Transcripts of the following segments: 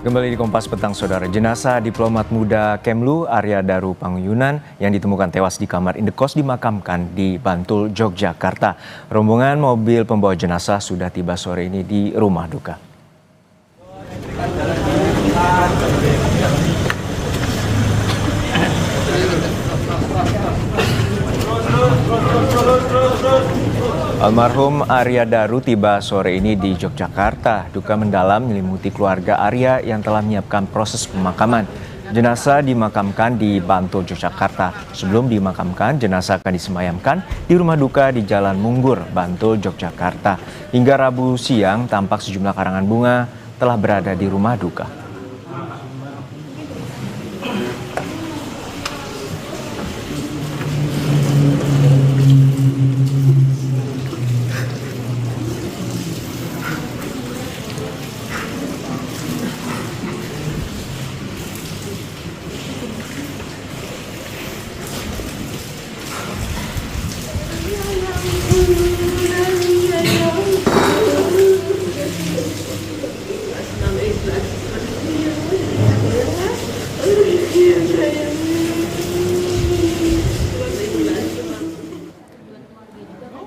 Kembali di Kompas Petang, Saudara. Jenazah diplomat muda Kemlu Arya Daru Panguyunan yang ditemukan tewas di kamar indekos dimakamkan di Bantul, Yogyakarta. Rombongan mobil pembawa jenazah sudah tiba sore ini di rumah duka. Almarhum Arya Daru tiba sore ini di Yogyakarta. Duka mendalam menyelimuti keluarga Arya yang telah menyiapkan proses pemakaman. Jenazah dimakamkan di Bantul, Yogyakarta. Sebelum dimakamkan, jenazah akan disemayamkan di rumah duka di Jalan Munggur, Bantul, Yogyakarta. Hingga Rabu siang, tampak sejumlah karangan bunga telah berada di rumah duka.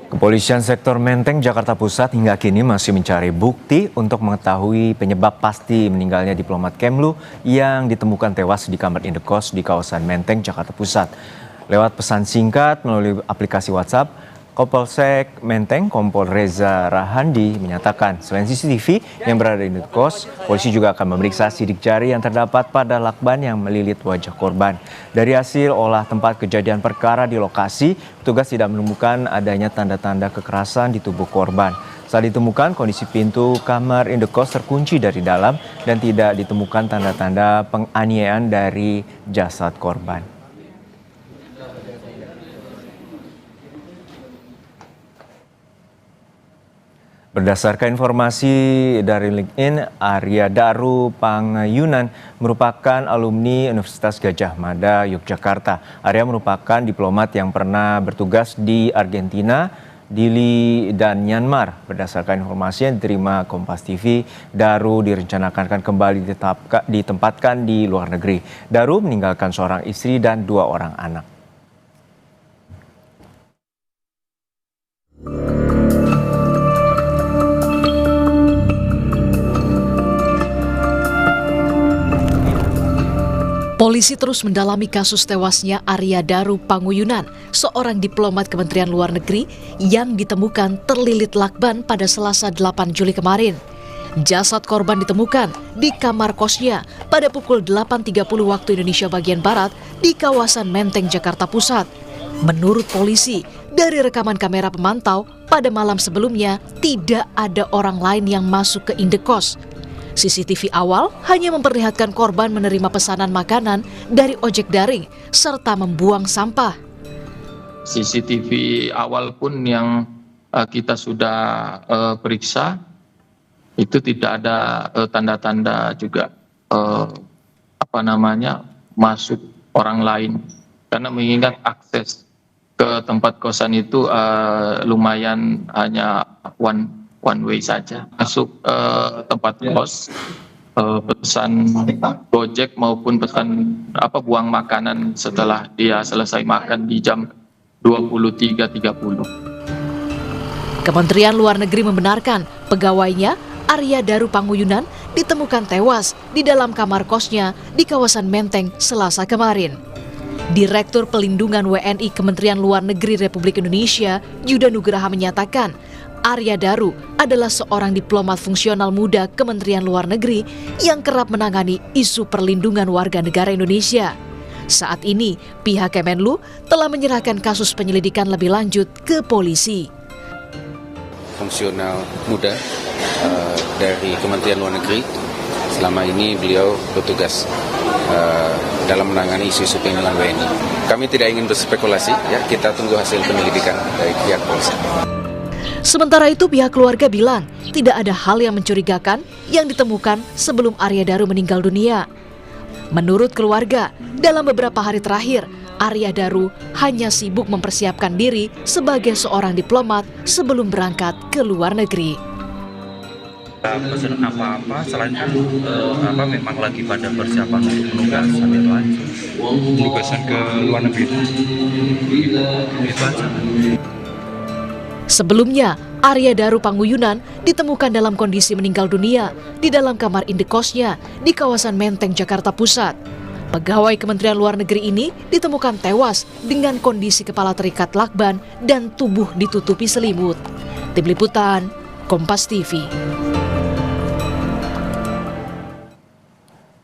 Kepolisian sektor Menteng, Jakarta Pusat hingga kini masih mencari bukti untuk mengetahui penyebab pasti meninggalnya diplomat Kemlu yang ditemukan tewas di kamar indekos di kawasan Menteng, Jakarta Pusat. Lewat pesan singkat melalui aplikasi WhatsApp, Kapolsek Menteng Kompol Reza Rahandi menyatakan selain CCTV yang berada di indekos, polisi juga akan memeriksa sidik jari yang terdapat pada lakban yang melilit wajah korban. Dari hasil olah tempat kejadian perkara di lokasi, petugas tidak menemukan adanya tanda-tanda kekerasan di tubuh korban. Saat ditemukan, kondisi pintu kamar indekos terkunci dari dalam dan tidak ditemukan tanda-tanda penganiayaan dari jasad korban. Berdasarkan informasi dari LinkedIn, Arya Daru Panguyunan merupakan alumni Universitas Gadjah Mada, Yogyakarta. Arya merupakan diplomat yang pernah bertugas di Argentina, Dili, dan Myanmar. Berdasarkan informasi yang diterima Kompas TV, Daru direncanakan akan kembali ditempatkan di luar negeri. Daru meninggalkan seorang istri dan 2 orang anak. Polisi terus mendalami kasus tewasnya Arya Daru Panguyunan, seorang diplomat Kementerian Luar Negeri yang ditemukan terlilit lakban pada Selasa 8 Juli kemarin. Jasad korban ditemukan di kamar kosnya pada pukul 8.30 waktu Indonesia bagian Barat di kawasan Menteng, Jakarta Pusat. Menurut polisi, dari rekaman kamera pemantau, pada malam sebelumnya tidak ada orang lain yang masuk ke indekos. CCTV awal hanya memperlihatkan korban menerima pesanan makanan dari ojek daring serta membuang sampah. CCTV awal pun yang kita sudah periksa itu tidak ada tanda-tanda juga masuk orang lain, karena mengingat akses ke tempat kosan itu lumayan hanya one way saja. Masuk tempat kos, pesan Gojek maupun pesan buang makanan setelah dia selesai makan di jam 23.30. Kementerian Luar Negeri membenarkan pegawainya Arya Daru Panguyunan ditemukan tewas di dalam kamar kosnya di kawasan Menteng Selasa kemarin. Direktur Pelindungan WNI Kementerian Luar Negeri Republik Indonesia, Yuda Nugraha menyatakan, Arya Daru adalah seorang diplomat fungsional muda Kementerian Luar Negeri yang kerap menangani isu perlindungan warga negara Indonesia. Saat ini, pihak Kemenlu telah menyerahkan kasus penyelidikan lebih lanjut ke polisi. Fungsional muda dari Kementerian Luar Negeri, selama ini beliau bertugas dalam menangani isu-isu perlindungan WNI. Kami tidak ingin berspekulasi, kita tunggu hasil penyelidikan dari pihak polisi. Sementara itu pihak keluarga bilang tidak ada hal yang mencurigakan yang ditemukan sebelum Arya Daru meninggal dunia. Menurut keluarga, dalam beberapa hari terakhir, Arya Daru hanya sibuk mempersiapkan diri sebagai seorang diplomat sebelum berangkat ke luar negeri. pesan apa-apa selain kan memang lagi pada persiapan untuk penugasan itu aja. Penugasan ke luar negeri Itu aja. Sebelumnya, Arya Daru Panguyunan ditemukan dalam kondisi meninggal dunia di dalam kamar indekosnya di kawasan Menteng, Jakarta Pusat. Pegawai Kementerian Luar Negeri ini ditemukan tewas dengan kondisi kepala terikat lakban dan tubuh ditutupi selimut. Tim Liputan, Kompas TV.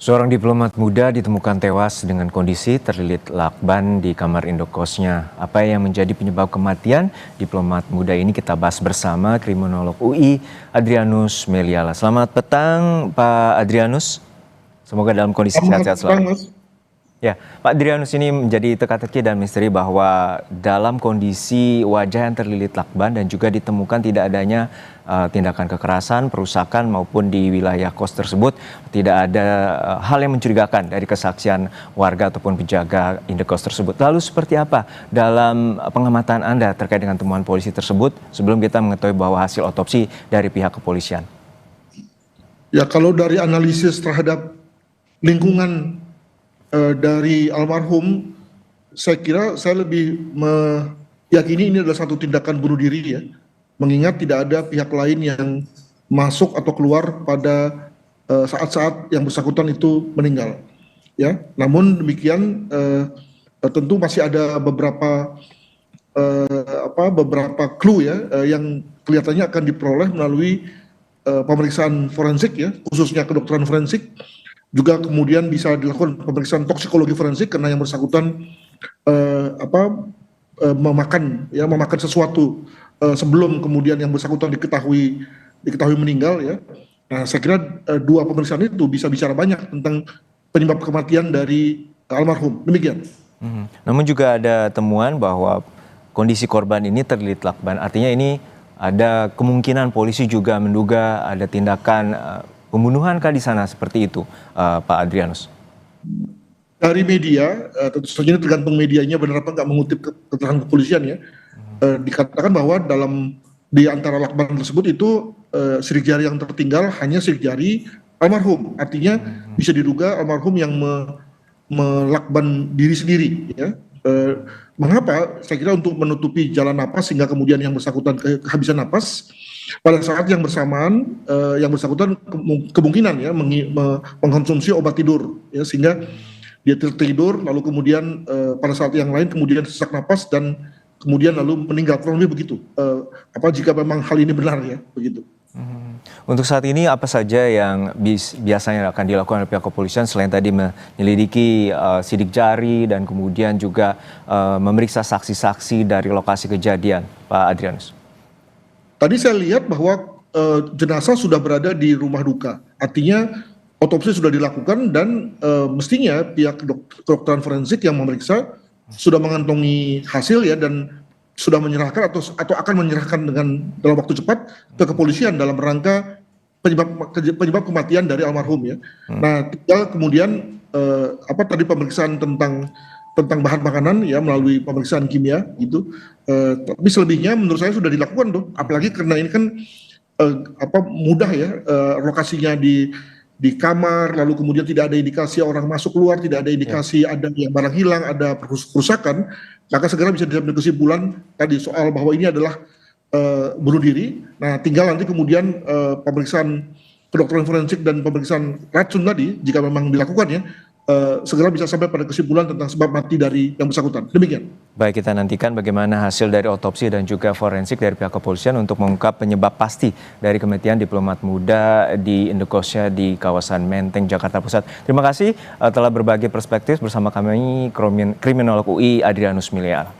Seorang diplomat muda ditemukan tewas dengan kondisi terlilit lakban di kamar indekosnya. Apa yang menjadi penyebab kematian diplomat muda ini kita bahas bersama kriminolog UI Adrianus Meliala. Selamat petang Pak Adrianus. Semoga dalam kondisi sehat-sehat selalu. Ya, Pak Adrianus, ini menjadi teka-teki dan misteri bahwa dalam kondisi wajah yang terlilit lakban dan juga ditemukan tidak adanya tindakan kekerasan, perusakan maupun di wilayah kos tersebut tidak ada hal yang mencurigakan dari kesaksian warga ataupun penjaga indekos tersebut. Lalu seperti apa dalam pengamatan Anda terkait dengan temuan polisi tersebut sebelum kita mengetahui bahwa hasil otopsi dari pihak kepolisian? Ya, kalau dari analisis terhadap lingkungan dari almarhum, saya kira saya lebih meyakini ini adalah satu tindakan bunuh diri ya, mengingat tidak ada pihak lain yang masuk atau keluar pada saat-saat yang bersangkutan itu meninggal. Ya, namun demikian tentu masih ada beberapa clue ya yang kelihatannya akan diperoleh melalui pemeriksaan forensik ya, khususnya kedokteran forensik. Juga kemudian bisa dilakukan pemeriksaan toksikologi forensik karena yang bersangkutan memakan sesuatu sebelum kemudian yang bersangkutan diketahui meninggal ya. Nah, saya kira dua pemeriksaan itu bisa bicara banyak tentang penyebab kematian dari almarhum. Demikian. Namun juga ada temuan bahwa kondisi korban ini terlilit lakban. Artinya ini ada kemungkinan polisi juga menduga ada tindakan pembunuhan kah di sana seperti itu, Pak Adrianus? Dari media, tentu saja ini tergantung medianya benar apa nggak mengutip keterangan kepolisian ya. Dikatakan bahwa di antara lakban tersebut itu sidik jari yang tertinggal hanya sidik jari almarhum. Artinya bisa diduga almarhum yang melakban diri sendiri. Ya. Mengapa? Saya kira untuk menutupi jalan napas sehingga kemudian yang bersangkutan kehabisan napas. Pada saat yang bersamaan, yang bersangkutan kemungkinan ya mengkonsumsi obat tidur, ya, sehingga dia tertidur, lalu kemudian pada saat yang lain kemudian sesak napas dan kemudian lalu meninggal, kurang lebih begitu. Jika memang hal ini benar ya, begitu. Untuk saat ini apa saja yang biasanya akan dilakukan oleh pihak kepolisian selain tadi menyelidiki sidik jari dan kemudian juga memeriksa saksi-saksi dari lokasi kejadian, Pak Adrianus? Tadi saya lihat bahwa jenazah sudah berada di rumah duka, artinya otopsi sudah dilakukan dan mestinya pihak kedokteran forensik yang memeriksa sudah mengantongi hasil ya dan sudah menyerahkan atau akan menyerahkan dalam waktu cepat ke kepolisian dalam rangka penyebab kematian dari almarhum ya. Nah, tinggal kemudian tadi pemeriksaan tentang bahan makanan ya melalui pemeriksaan kimia gitu. Tapi selebihnya menurut saya sudah dilakukan tuh, apalagi karena ini kan mudah ya, lokasinya di kamar, lalu kemudian tidak ada indikasi orang masuk keluar, tidak ada indikasi ada yang barang hilang, ada perusakan, maka segera bisa diambil kesimpulan tadi soal bahwa ini adalah bunuh diri. Nah, tinggal nanti kemudian pemeriksaan kedokteran forensik dan pemeriksaan racun tadi jika memang dilakukan ya, segera bisa sampai pada kesimpulan tentang sebab mati dari yang bersangkutan. Demikian. Baik, kita nantikan bagaimana hasil dari otopsi dan juga forensik dari pihak kepolisian untuk mengungkap penyebab pasti dari kematian diplomat muda di indekosnya di kawasan Menteng, Jakarta Pusat. Terima kasih telah berbagi perspektif bersama kami kriminolog UI Adrianus Meliala.